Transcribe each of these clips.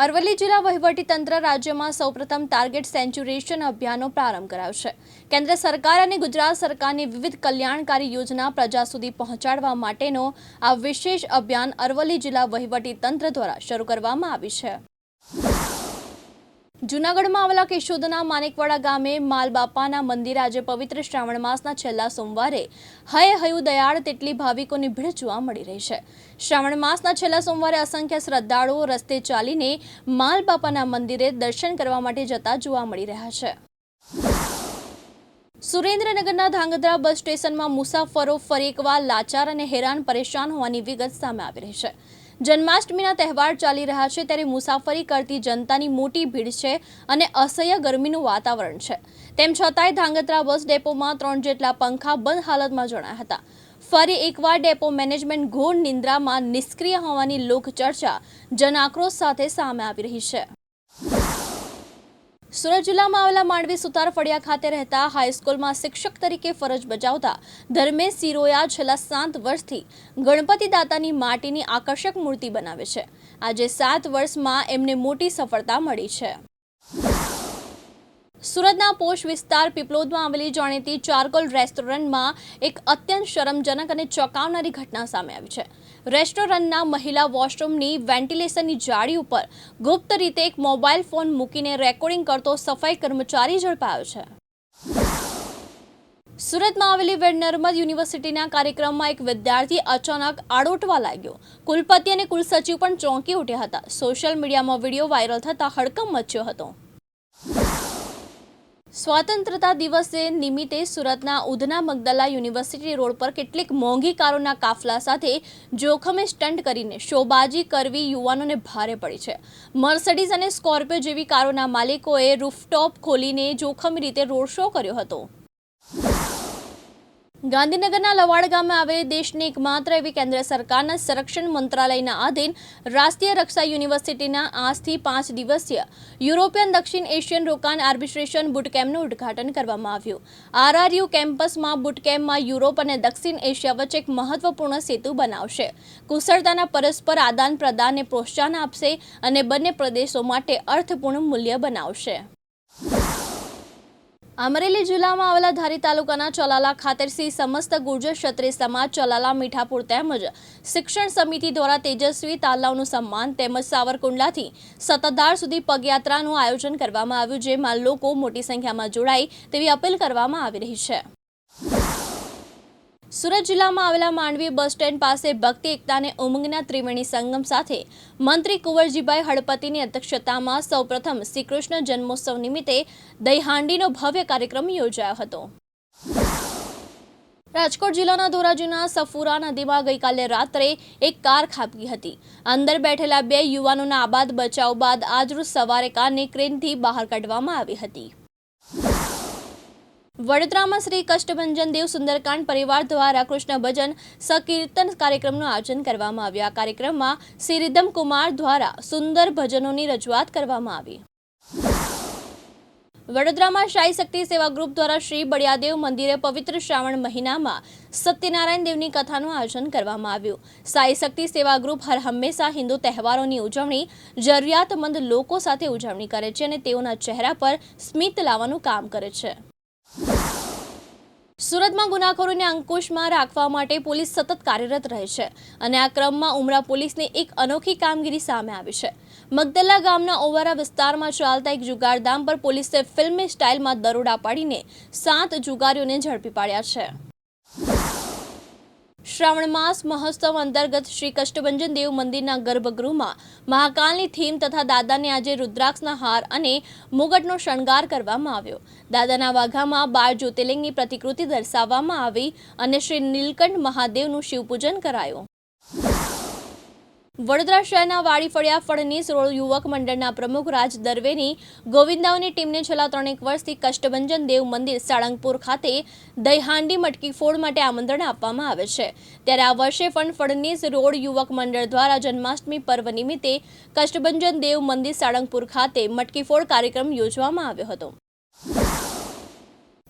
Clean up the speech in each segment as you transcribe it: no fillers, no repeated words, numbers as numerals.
અરવલ્લી જિલ્લા વહીવટીતંત્ર રાજ્યમાં સૌપ્રથમ ટાર્ગેટ સેન્ચ્યુરેશન અભિયાનનો પ્રારંભ કરાયો છે। કેન્દ્ર સરકાર અને ગુજરાત સરકારની વિવિધ કલ્યાણકારી યોજના પ્રજા સુધી પહોંચાડવા માટેનો આ વિશેષ અભિયાન અરવલ્લી જિલ્લા વહીવટીતંત્ર દ્વારા શરૂ કરવામાં આવી છે। જૂનાગઢમાં આવેલા કેશોદના માણેકવાડા ગામે માલબાપાના મંદિરે આજે પવિત્ર શ્રાવણ માસના છેલ્લા સોમવારે હય હયું દયાળ તેટલી ભાવિકોની ભીડ જોવા મળી રહી છે। શ્રાવણ માસના છેલ્લા સોમવારે અસંખ્ય શ્રદ્ધાળુઓ રસ્તે ચાલીને માલબાપાના મંદિરે દર્શન કરવા માટે જતા જોવા મળી રહ્યા છે। સુરેન્દ્રનગરના ધાંગધ્રા બસ સ્ટેશનમાં મુસાફરો ફરી એકવાર લાચાર અને હેરાન પરેશાન હોવાની વિગત સામે આવી રહી છે। જન્માષ્ટમીના તહેવાર ચાલી રહ્યા છે ત્યારે મુસાફરી કરતી જનતાની મોટી ભીડ છે અને અસહ્ય ગરમીનું વાતાવરણ છે। તેમ છતાંય ધાંગધ્રા બસ ડેપોમાં 3 જેટલા પંખા બંધ હાલતમાં જણાયા હતા। ફરી એકવાર ડેપો મેનેજમેન્ટ ઘોર નિંદ્રામાં નિષ્ક્રિય હોવાની લોકચર્ચા જનઆક્રોશ સાથે સામે આવી રહી છે। સુરત જિલ્લામાં આવેલા માંડવી સુતાર ફળિયા ખાતે રહેતા હાઈસ્કૂલમાં શિક્ષક તરીકે ફરજ બજાવતા ધર્મેશ સિરોયા છેલ્લા 7 વર્ષથી ગણપતિ દાતાની માટીની આકર્ષક મૂર્તિ બનાવે છે। આજે 7 વર્ષમાં એમને મોટી સફળતા મળી છે। સુરતના પોશ વિસ્તાર પીપલોદમાં આવેલી જાણીતી ચારકોલ રેસ્ટોરન્ટમાં એક અત્યંત શરમજનક અને ચોંકાવનારી ઘટના સામે આવી છે। રેસ્ટોરન્ટના મહિલા વોશરૂમની વેન્ટિલેશનની જાળી ઉપર ગુપ્ત રીતે એક મોબાઈલ ફોન મૂકીને રેકોર્ડિંગ કરતો સફાઈ કર્મચારી ઝડપાયો છે। સુરતમાં આવેલી નર્મદ યુનિવર્સિટીના કાર્યક્રમમાં એક વિદ્યાર્થી અચાનક આડોટવા લાગ્યો। કુલપતિ અને કુલસચિવ પણ ચોંકી ઉઠ્યા હતા। સોશિયલ મીડિયામાં વિડીયો વાયરલ થતા હડકંપ મચ્યો હતો। સ્વતંત્રતા દિવસે નિમિત્તે સુરતના ઉધના મગદલા યુનિવર્સિટી રોડ પર કેટલીક મોંઘી કારોના કાફલા સાથે જોખમે સ્ટન્ટ કરીને શોબાજી કરવી યુવાનોને ભારે પડી છે। મર્સિડીઝ અને સ્કોર્પિયો જેવી કારોના માલિકોએ રૂફટોપ ખોલીને જોખમી રીતે રોડ શો કર્યો હતો। ગાંધીનગરના લવાડ ગામે આવેલી દેશની એકમાત્ર એવી કેન્દ્ર સરકારના સંરક્ષણ મંત્રાલયના આધીન રાષ્ટ્રીય રક્ષા યુનિવર્સિટીના આજથી 5 દિવસીય યુરોપિયન દક્ષિણ એશિયન રોકાણ આર્બિટ્રેશન બુટકેમ્પનું ઉદ્ઘાટન કરવામાં આવ્યું। આરઆરયુ કેમ્પસમાં બુટકેમ્પમાં યુરોપ અને દક્ષિણ એશિયા વચ્ચે એક મહત્વપૂર્ણ સેતુ બનાવશે, કુશળતાના પરસ્પર આદાન પ્રદાનને પ્રોત્સાહન આપશે અને બંને પ્રદેશો માટે અર્થપૂર્ણ મૂલ્ય બનાવશે। અમરેલી જિલ્લામાં આવેલા ધારી તાલુકાના ચલાલા ખાતે શ્રી સમસ્ત ગુર્જર ક્ષત્રિય સમાજ ચલાલા મીઠાપુર તેમજ શિક્ષણ સમિતિ દ્વારા તેજસ્વી તાલાઓનું સન્માન તેમજ સાવરકુંડલાથી સત્તાધાર સુધી પગયાત્રાનું આયોજન કરવામાં આવ્યું, જેમાં લોકો મોટી સંખ્યામાં જોડાય તેવી અપીલ કરવામાં આવી રહી છે। સુરત જિલ્લામાં આવેલા માંડવી બસ સ્ટેન્ડ પાસે ભક્તિ એકતા અને ઉમંગના ત્રિવેણી સંગમ સાથે મંત્રી કુંવરજીભાઈ હળપતિની અધ્યક્ષતામાં સૌપ્રથમ શ્રીકૃષ્ણ જન્મોત્સવ નિમિત્તે દહીહાંડીનો ભવ્ય કાર્યક્રમ યોજાયો હતો। રાજકોટ જિલ્લાના ધોરાજીના સફુરા નદીમાં ગઈકાલે રાત્રે એક કાર ખાબકી હતી। અંદર બેઠેલા 2 યુવાનોના આબાદ બચાવ બાદ આજરોજ સવારે કારને ક્રેનથી બહાર કાઢવામાં આવી હતી। વડોદરામાં શ્રી કષ્ટભંજન દેવ સુંદરકાંડ પરિવાર દ્વારા કૃષ્ણ ભજન સકીર્તન કાર્યક્રમનું આયોજન કરવામાં આવ્યું। આ કાર્યક્રમમાં શ્રી રિધમ કુમાર દ્વારા સુંદર ભજનોની રજૂઆત કરવામાં આવી। વડોદરામાં શાહી શક્તિ સેવા ગ્રુપ દ્વારા શ્રી બળિયાદેવ મંદિરે પવિત્ર શ્રાવણ મહિનામાં સત્યનારાયણ દેવની કથાનું આયોજન કરવામાં આવ્યું। શાહી શક્તિ સેવા ગ્રુપ હર હંમેશા હિન્દુ તહેવારોની ઉજવણી જરૂરિયાતમંદ લોકો સાથે ઉજવણી કરે છે અને તેઓના ચહેરા પર સ્મિત લાવવાનું કામ કરે છે। સુરતમાં ગુનાખોરોને અંકુશમાં રાખવા માટે પોલીસ સતત કાર્યરત રહે છે અને આ ક્રમમાં ઉમરા પોલીસની એક અનોખી કામગીરી સામે આવી છે। મગદલા ગામના ઓવારા વિસ્તારમાં ચાલતા એક જુગારધામ પર પોલીસે ફિલ્મી સ્ટાઇલમાં દરોડા પાડીને 7 જુગારીઓને ઝડપી પાડ્યા છે। શ્રાવણ માસ મહોત્સવ અંતર્ગત શ્રી કષ્ટભંજન દેવ મંદિરના ગર્ભગૃહમાં મહાકાલની થીમ તથા દાદાને આજે રુદ્રાક્ષના હાર અને મુગટનો શણગાર કરવામાં આવ્યો। દાદાના વાઘામાં 12 જ્યોતિર્લિંગની પ્રતિકૃતિ દર્શાવવામાં આવી અને શ્રી નીલકંઠ મહાદેવનું શિવપૂજન કરાયું। વડોદરા શહેરના વાડી ફળિયા ફડનીસ રોડ યુવક મંડળના પ્રમુખ રાજ દરવેની ગોવિંદાઓની ટીમને છેલ્લા 3 વર્ષથી કષ્ટભંજન દેવ મંદિર સાળંગપુર ખાતે દહીહાંડી મટકી ફોડ માટે આમંત્રણ આપવામાં આવે છે, ત્યારે આ વર્ષે પણ ફડનીસ રોડ યુવક મંડળ દ્વારા જન્માષ્ટમી પર્વ નિમિત્તે કષ્ટભંજન દેવ મંદિર સાળંગપુર ખાતે મટકી ફોડ કાર્યક્રમ યોજવામાં આવ્યો હતો।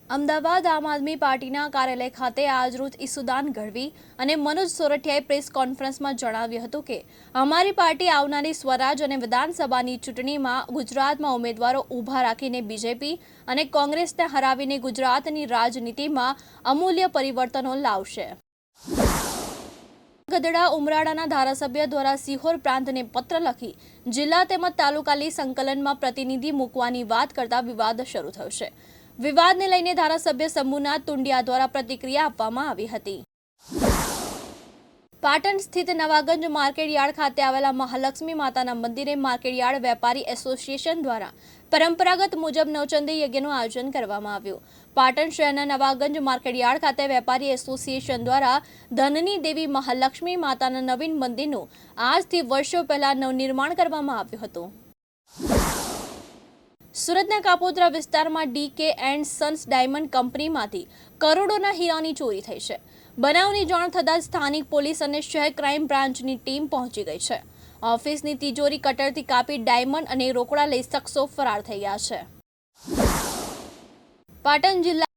અમદાવાદ આમ આદમી પાર્ટીના કાર્યાલય ખાતે આજરોજ ઈસુદાન ગઢવી અને મનોજ સોરઠિયાએ પ્રેસ કોન્ફરન્સમાં જણાવ્યું હતું કે અમારી પાર્ટી આવનારી સ્વરાજ અને વિધાનસભાની ચૂંટણીમાં ગુજરાતમાં ઉમેદવારો ઊભા રાખીને બીજેપી અને કોંગ્રેસને હરાવીને ગુજરાતની રાજનીતિમાં અમૂલ્ય પરિવર્તનો લાવશે. ગઢડા ઉમરાળાના ધારાસભ્ય દ્વારા સિહોર પ્રાંતને પત્ર લખી જિલ્લા તેમજ તાલુકાલી સંકલનમાં પ્રતિનિધિ મૂકવાની વાત કરતા વિવાદ શરૂ થયો છે. વિવાદને લઈને ધારાસભ્ય શંભુનાથ તુંડિયા દ્વારા પ્રતિક્રિયા આપવામાં આવી હતી. પાટણ સ્થિત નવાગંજ માર્કેટયાર્ડ ખાતે આવેલા મહાલક્ષ્મી માતાના મંદિરે માર્કેટયાર્ડ વેપારી એસોસિએશન દ્વારા પરંપરાગત મુજબ નવચંડી યજ્ઞનું આયોજન કરવામાં આવ્યું. પાટણ શહેરના નવાગંજ માર્કેટયાર્ડ ખાતે વેપારી એસોસિએશન દ્વારા ધનની દેવી મહાલક્ષ્મી માતાના નવીન મંદિરનું આજથી વર્ષો પહેલા નવનિર્માણ કરવામાં આવ્યું હતું. સુરતના કાપોદ્રા વિસ્તારમાં ડીકે એન્ડ સન્સ ડાયમંડ કંપનીમાંથી કરોડોના હીરાની ચોરી થઈ છે. બનાવની જાણ થતાં સ્થાનિક પોલીસ અને શહેર ક્રાઇમ બ્રાન્ચની ટીમ પહોંચી ગઈ છે. ઓફિસની તિજોરી કટરથી કાપી ડાયમંડ અને રોકડા લઈ શખ્સો ફરાર થઈ ગયા છે. પાટણ જિલ્લા